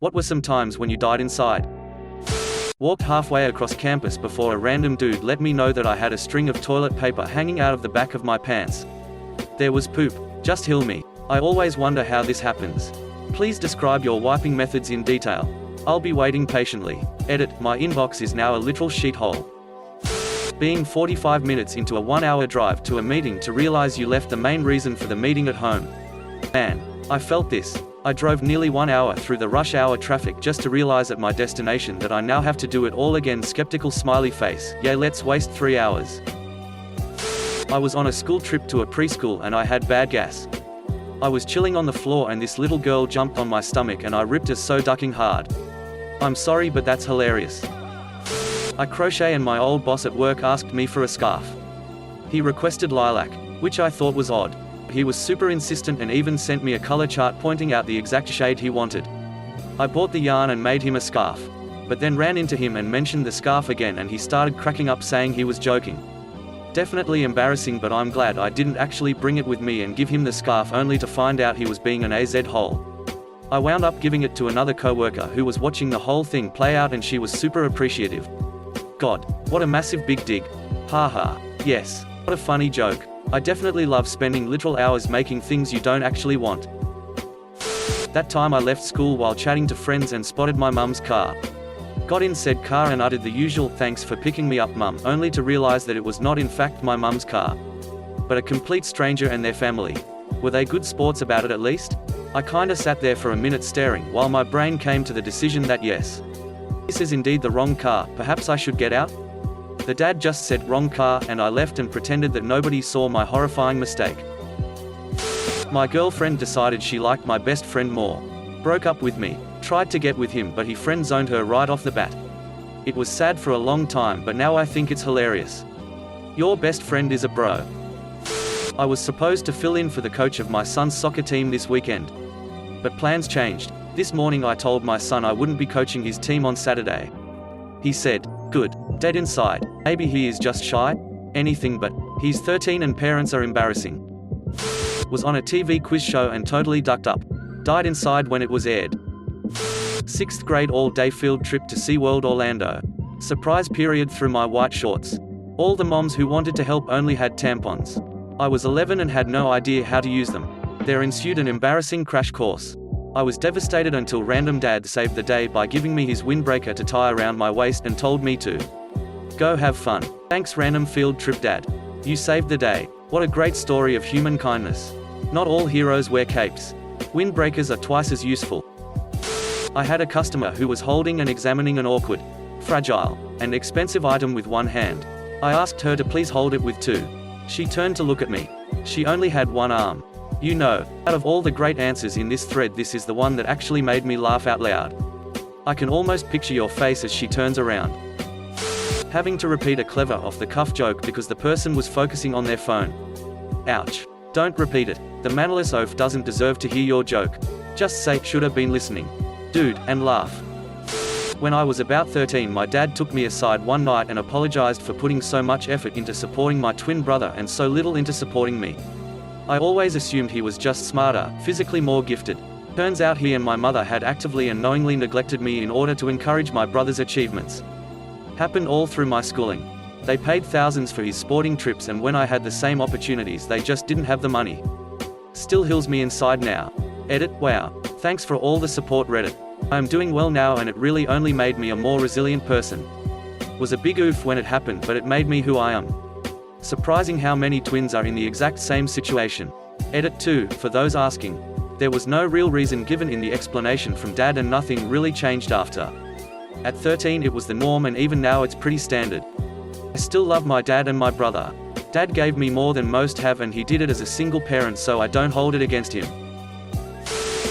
What were some times when you died inside? Walked halfway across campus before a random dude let me know that I had a string of toilet paper hanging out of the back of my pants. There was poop. Just heal me. I always wonder how this happens. Please describe your wiping methods in detail. I'll be waiting patiently. Edit, my inbox is now a literal shithole. Being 45 minutes into a 1-hour drive to a meeting to realize you left the main reason for the meeting at home. Man, I felt this. I drove nearly 1 hour through the rush hour traffic just to realize at my destination that I now have to do it all again. Skeptical smiley face. Yeah, let's waste 3 hours. I was on a school trip to a preschool and I had bad gas. I was chilling on the floor and this little girl jumped on my stomach and I ripped her so ducking hard. I'm sorry, but that's hilarious. I crochet and my old boss at work asked me for a scarf. He requested lilac, which I thought was odd. He was super insistent and even sent me a color chart pointing out the exact shade he wanted. I bought the yarn and made him a scarf, but then ran into him and mentioned the scarf again and he started cracking up saying he was joking. Definitely embarrassing, but I'm glad I didn't actually bring it with me and give him the scarf only to find out he was being an AZ hole. I wound up giving it to another coworker who was watching the whole thing play out and she was super appreciative. God, what a massive big dig. Haha, yes, what a funny joke. I definitely love spending literal hours making things you don't actually want. That time I left school while chatting to friends and spotted my mum's car. Got in said car and uttered the usual "thanks for picking me up, mum," only to realize that it was not in fact my mum's car, but a complete stranger and their family. Were they good sports about it at least? I kinda sat there for a minute staring while my brain came to the decision that yes, this is indeed the wrong car, perhaps I should get out? The dad just said wrong car and I left and pretended that nobody saw my horrifying mistake. My girlfriend decided she liked my best friend more. Broke up with me. Tried to get with him but he friend-zoned her right off the bat. It was sad for a long time but now I think it's hilarious. Your best friend is a bro. I was supposed to fill in for the coach of my son's soccer team this weekend. But plans changed. This morning I told my son I wouldn't be coaching his team on Saturday. He said, "Good." Dead inside. Maybe he is just shy? Anything but. He's 13 and parents are embarrassing. Was on a TV quiz show and totally ducked up. Died inside when it was aired. 6th grade all-day field trip to SeaWorld Orlando. Surprise period through my white shorts. All the moms who wanted to help only had tampons. I was 11 and had no idea how to use them. There ensued an embarrassing crash course. I was devastated until random dad saved the day by giving me his windbreaker to tie around my waist and told me to go have fun. Thanks random field trip dad. You saved the day. What a great story of human kindness. Not all heroes wear capes. Windbreakers are twice as useful. I had a customer who was holding and examining an awkward, fragile, and expensive item with one hand. I asked her to please hold it with two. She turned to look at me. She only had one arm. You know, out of all the great answers in this thread, this is the one that actually made me laugh out loud. I can almost picture your face as she turns around. Having to repeat a clever off-the-cuff joke because the person was focusing on their phone. Ouch. Don't repeat it. The mannerless oaf doesn't deserve to hear your joke. Just say, "Should have been listening, dude," and laugh. When I was about 13, my dad took me aside one night and apologized for putting so much effort into supporting my twin brother and so little into supporting me. I always assumed he was just smarter, physically more gifted. Turns out he and my mother had actively and knowingly neglected me in order to encourage my brother's achievements. Happened all through my schooling. They paid thousands for his sporting trips and when I had the same opportunities they just didn't have the money. Still heals me inside now. Edit, wow. Thanks for all the support Reddit. I am doing well now and it really only made me a more resilient person. Was a big oof when it happened but it made me who I am. Surprising how many twins are in the exact same situation. Edit 2, for those asking. There was no real reason given in the explanation from dad and nothing really changed after. At 13 it was the norm and even now it's pretty standard. I still love my dad and my brother. Dad gave me more than most have and he did it as a single parent so I don't hold it against him.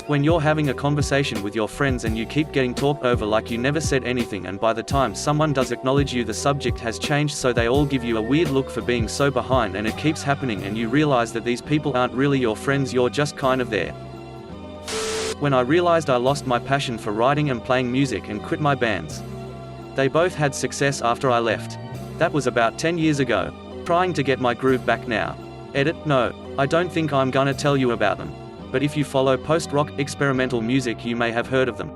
When you're having a conversation with your friends and you keep getting talked over like you never said anything and by the time someone does acknowledge you the subject has changed so they all give you a weird look for being so behind and it keeps happening and you realize that these people aren't really your friends, you're just kind of there. When I realized I lost my passion for writing and playing music and quit my bands. They both had success after I left. That was about 10 years ago. Trying to get my groove back now. Edit, no, I don't think I'm gonna tell you about them. But if you follow post-rock experimental music you may have heard of them.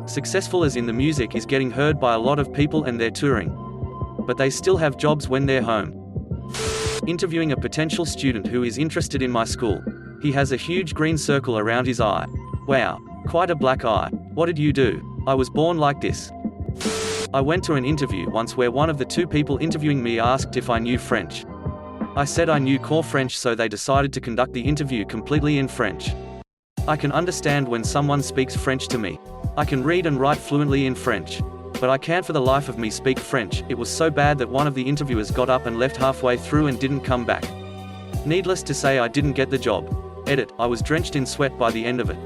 Successful as in the music is getting heard by a lot of people and they're touring. But they still have jobs when they're home. Interviewing a potential student who is interested in my school. He has a huge green circle around his eye. Wow, quite a black eye. What did you do? I was born like this. I went to an interview once where one of the two people interviewing me asked if I knew French. I said I knew core French, so they decided to conduct the interview completely in French. I can understand when someone speaks French to me. I can read and write fluently in French. But I can't for the life of me speak French. It was so bad that one of the interviewers got up and left halfway through and didn't come back. Needless to say, I didn't get the job. Edit, I was drenched in sweat by the end of it.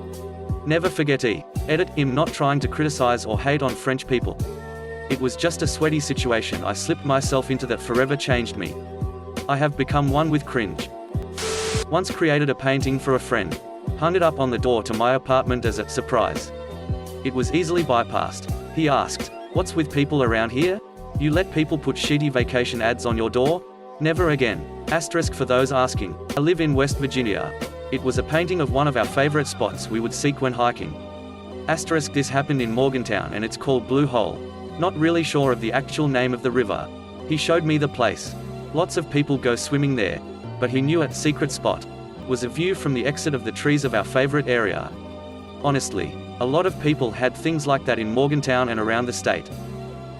Never forget Edit, I'm not trying to criticize or hate on French people. It was just a sweaty situation I slipped myself into that forever changed me. I have become one with Cringe. Once created a painting for a friend. Hung it up on the door to my apartment as a surprise. It was easily bypassed. He asked, "What's with people around here? You let people put shitty vacation ads on your door?" Never again. Asterisk for those asking. I live in West Virginia. It was a painting of one of our favorite spots we would seek when hiking. Asterisk, this happened in Morgantown and it's called Blue Hole. Not really sure of the actual name of the river. He showed me the place. Lots of people go swimming there. But he knew a secret spot was a view from the exit of the trees of our favorite area. Honestly, a lot of people had things like that in Morgantown and around the state.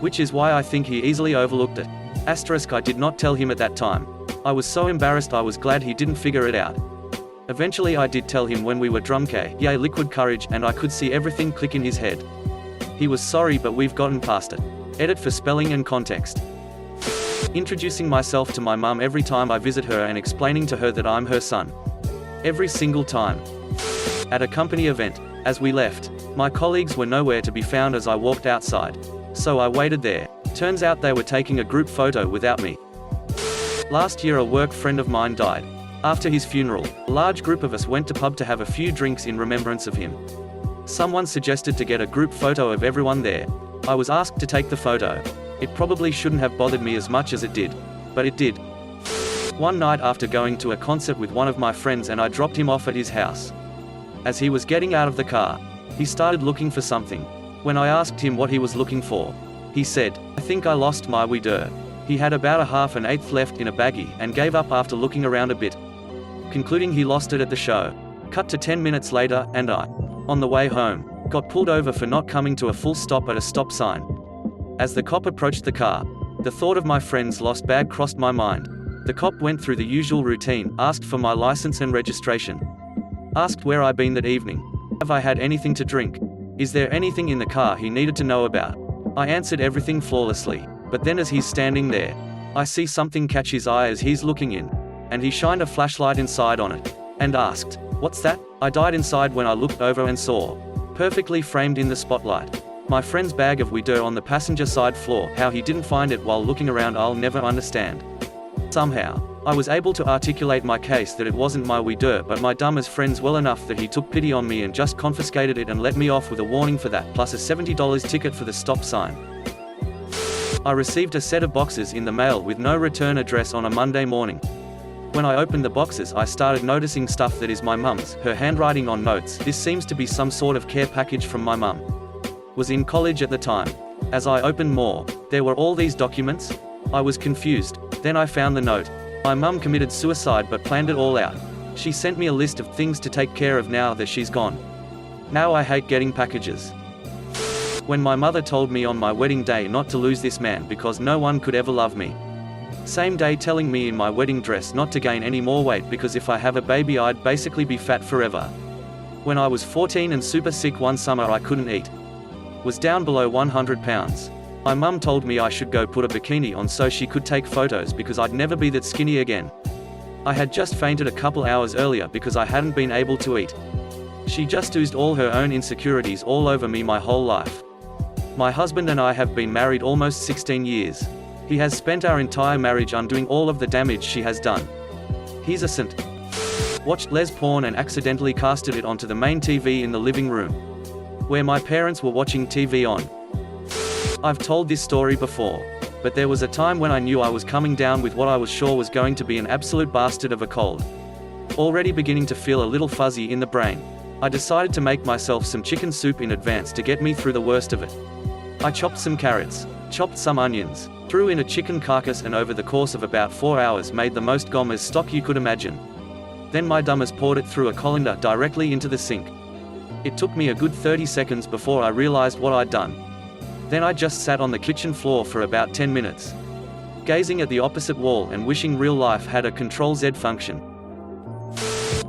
Which is why I think he easily overlooked it. Asterisk, I did not tell him at that time. I was so embarrassed, I was glad he didn't figure it out. Eventually I did tell him when we were drumke, yay liquid courage, and I could see everything click in his head. He was sorry, but we've gotten past it. Edit for spelling and context. Introducing myself to my mum every time I visit her and explaining to her that I'm her son. Every single time. At a company event. As we left, my colleagues were nowhere to be found as I walked outside. So I waited there. Turns out they were taking a group photo without me. Last year a work friend of mine died. After his funeral, a large group of us went to pub to have a few drinks in remembrance of him. Someone suggested to get a group photo of everyone there. I was asked to take the photo. It probably shouldn't have bothered me as much as it did. But it did. One night after going to a concert with one of my friends and I dropped him off at his house. As he was getting out of the car, he started looking for something. When I asked him what he was looking for, he said, "I think I lost my weeder." He had about a half an eighth left in a baggie and gave up after looking around a bit, concluding he lost it at the show. Cut to 10 minutes later, and I, on the way home, got pulled over for not coming to a full stop at a stop sign. As the cop approached the car, the thought of my friend's lost bag crossed my mind. The cop went through the usual routine, asked for my license and registration. Asked where I'd been that evening. Have I had anything to drink? Is there anything in the car he needed to know about? I answered everything flawlessly. But then as he's standing there, I see something catch his eye as he's looking in. And he shined a flashlight inside on it. And asked, "What's that?" I died inside when I looked over and saw, perfectly framed in the spotlight, my friend's bag of weeder on the passenger side floor. How he didn't find it while looking around, I'll never understand. Somehow, I was able to articulate my case that it wasn't my weeder but my dumb as friends well enough that he took pity on me and just confiscated it and let me off with a warning for that, plus a $70 ticket for the stop sign. I received a set of boxes in the mail with no return address on a Monday morning. When I opened the boxes, I started noticing stuff that is my mum's, her handwriting on notes. This seems to be some sort of care package from my mum. Was in college at the time. As I opened more, there were all these documents. I was confused. Then I found the note. My mum committed suicide but planned it all out. She sent me a list of things to take care of now that she's gone. Now I hate getting packages. When my mother told me on my wedding day not to lose this man because no one could ever love me. Same day telling me in my wedding dress not to gain any more weight because if I have a baby I'd basically be fat forever. When I was 14 and super sick one summer I couldn't eat. Was down below 100 pounds. My mum told me I should go put a bikini on so she could take photos because I'd never be that skinny again. I had just fainted a couple hours earlier because I hadn't been able to eat. She just oozed all her own insecurities all over me my whole life. My husband and I have been married almost 16 years. He has spent our entire marriage undoing all of the damage she has done. He's a saint. Watched les porn and accidentally casted it onto the main TV in the living room, where my parents were watching TV on. I've told this story before, but there was a time when I knew I was coming down with what I was sure was going to be an absolute bastard of a cold. Already beginning to feel a little fuzzy in the brain. I decided to make myself some chicken soup in advance to get me through the worst of it. I chopped some carrots, chopped some onions, threw in a chicken carcass, and over the course of about 4 hours made the most gomez stock you could imagine. Then my dumbass poured it through a colander directly into the sink. It took me a good 30 seconds before I realized what I'd done. Then I just sat on the kitchen floor for about 10 minutes, gazing at the opposite wall and wishing real life had a Control-Z function.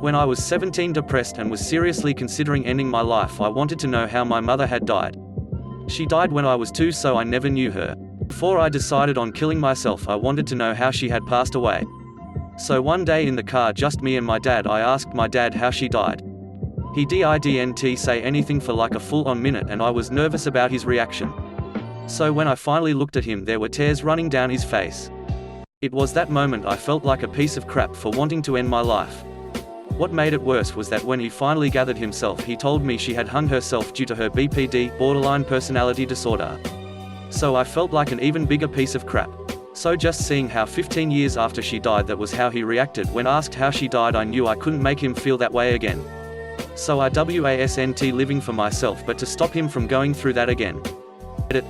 When I was 17, depressed and was seriously considering ending my life, I wanted to know how my mother had died. She died when I was 2, so I never knew her. Before I decided on killing myself, I wanted to know how she had passed away. So one day in the car, just me and my dad, I asked my dad how she died. He didn't say anything for like a full-on minute, and I was nervous about his reaction. So when I finally looked at him, there were tears running down his face. It was that moment I felt like a piece of crap for wanting to end my life. What made it worse was that when he finally gathered himself, he told me she had hung herself due to her BPD, borderline personality disorder. So I felt like an even bigger piece of crap. So just seeing how 15 years after she died, that was how he reacted when asked how she died, I knew I couldn't make him feel that way again. So I wasn't living for myself, but to stop him from going through that again.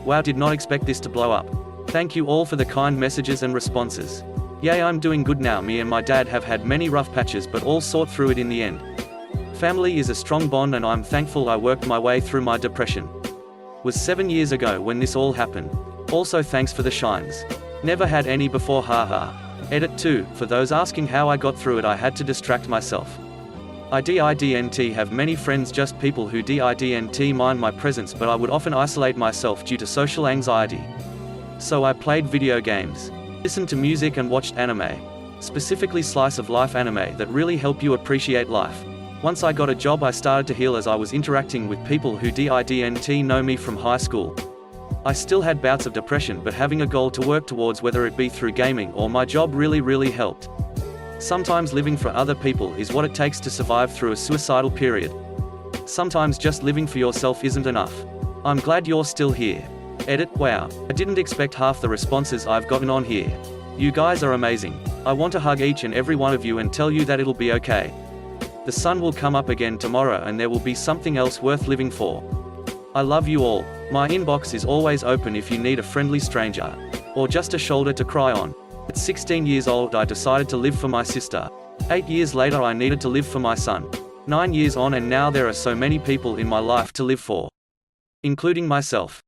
Wow, did not expect this to blow up. Thank you all for the kind messages and responses. Yay, I'm doing good now. Me and my dad have had many rough patches, but all sort through it in the end. Family is a strong bond, and I'm thankful I worked my way through my depression. Was 7 years ago when this all happened. Also thanks for the shines. Never had any before, haha. Edit 2, for those asking how I got through it, I had to distract myself. I didn't have many friends, just people who didn't mind my presence, but I would often isolate myself due to social anxiety. So I played video games, listened to music and watched anime. Specifically slice of life anime that really help you appreciate life. Once I got a job, I started to heal as I was interacting with people who didn't know me from high school. I still had bouts of depression, but having a goal to work towards, whether it be through gaming or my job, really helped. Sometimes living for other people is what it takes to survive through a suicidal period. Sometimes just living for yourself isn't enough. I'm glad you're still here. Edit, wow, I didn't expect half the responses I've gotten on here. You guys are amazing. I want to hug each and every one of you and tell you that it'll be okay. The sun will come up again tomorrow, and there will be something else worth living for. I love you all. My inbox is always open if you need a friendly stranger, or just a shoulder to cry on. At 16 years old, I decided to live for my sister. 8 years later, I needed to live for my son. 9 years on, and now there are so many people in my life to live for, including myself.